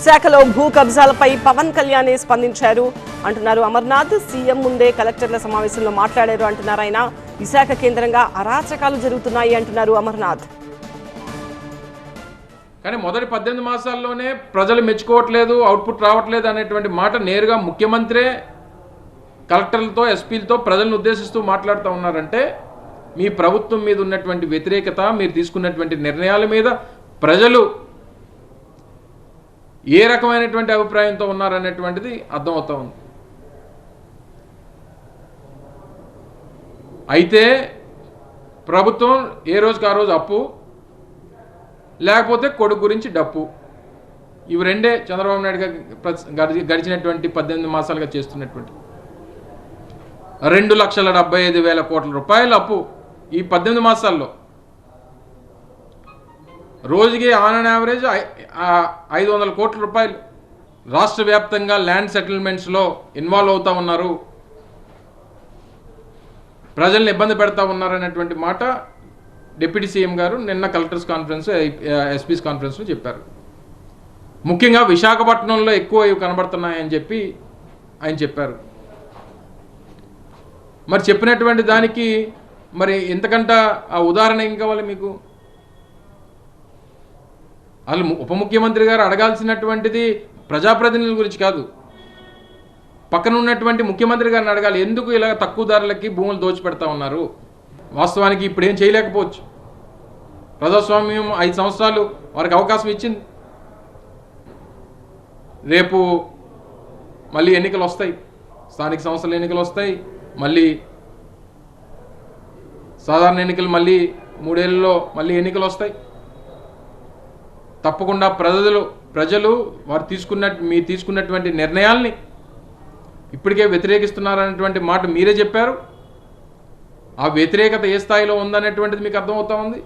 విశాఖలో భూ కబ్జాలపై పవన్ కళ్యాణ్ స్పందించారు అంటున్నారు అమర్నాథ్. సీఎం ముందే కలెక్టర్ల సమావేశంలో మాట్లాడారు అంటున్నారు ఆయన. విశాఖ కేంద్రంగా అరాచకాలు జరుగుతున్నాయి అంటున్నారు అమర్నాథ్. కానీ మొదటి 18 మాసాల్లోనే ప్రజలు మెచ్చుకోవట్లేదు, అవుట్పుట్ రావట్లేదు అనేటువంటి మాట నేరుగా ముఖ్యమంత్రే కలెక్టర్లతో, ఎస్పీలతో ప్రజలను ఉద్దేశిస్తూ మాట్లాడుతూ ఉన్నారంటే మీ ప్రభుత్వం మీద ఉన్నటువంటి వ్యతిరేకత, మీరు తీసుకున్నటువంటి నిర్ణయాల మీద ప్రజలు ఏ రకమైనటువంటి అభిప్రాయంతో ఉన్నారనేటువంటిది అర్థమవుతా ఉంది. అయితే ప్రభుత్వం ఏ రోజుకి ఆ రోజు అప్పు, లేకపోతే కొడుకు గురించి డప్పు, ఇవి రెండే చంద్రబాబు నాయుడు గారు గడిచినటువంటి 18 మాసాలుగా చేస్తున్నటువంటి 2,75,000 కోట్ల రూపాయల అప్పు ఈ 18 మాసాల్లో. రోజుకి ఆన్ అండ్ యావరేజ్ 500 కోట్ల రూపాయలు రాష్ట్ర వ్యాప్తంగా ల్యాండ్ సెటిల్మెంట్స్లో ఇన్వాల్వ్ అవుతూ ఉన్నారు, ప్రజల్ని ఇబ్బంది పెడతా ఉన్నారనేటువంటి మాట డిప్యూటీ సీఎం గారు నిన్న కలెక్టర్స్ కాన్ఫరెన్స్, ఎస్పీస్ కాన్ఫరెన్స్లో చెప్పారు. ముఖ్యంగా విశాఖపట్నంలో ఎక్కువ ఇవి కనబడుతున్నాయని చెప్పి ఆయన చెప్పారు. మరి చెప్పినటువంటి దానికి మరి ఎంతకంట ఆ ఉదాహరణ ఏం కావాలి మీకు? వాళ్ళు ఉప ముఖ్యమంత్రి గారు అడగాల్సినటువంటిది ప్రజాప్రతినిధుల గురించి కాదు, పక్కన ఉన్నటువంటి ముఖ్యమంత్రి గారిని అడగాలి. ఎందుకు ఇలా తక్కువ ధరలకి భూములు దోచిపెడతా ఉన్నారు? వాస్తవానికి ఇప్పుడు ఏం చేయలేకపోవచ్చు. ప్రజాస్వామ్యం 5 సంవత్సరాలు వారికి అవకాశం ఇచ్చింది. రేపు మళ్ళీ ఎన్నికలు వస్తాయి, స్థానిక సంస్థల ఎన్నికలు వస్తాయి, మళ్ళీ సాధారణ ఎన్నికలు, మళ్ళీ 3 ఏళ్ళలో మళ్ళీ ఎన్నికలు వస్తాయి. తప్పకుండా ప్రజలు వారు మీరు తీసుకున్నటువంటి నిర్ణయాల్ని ఇప్పటికే వ్యతిరేకిస్తున్నారనేటువంటి మాట మీరే చెప్పారు. ఆ వ్యతిరేకత ఏ స్థాయిలో ఉందనేటువంటిది మీకు అర్థమవుతా ఉంది.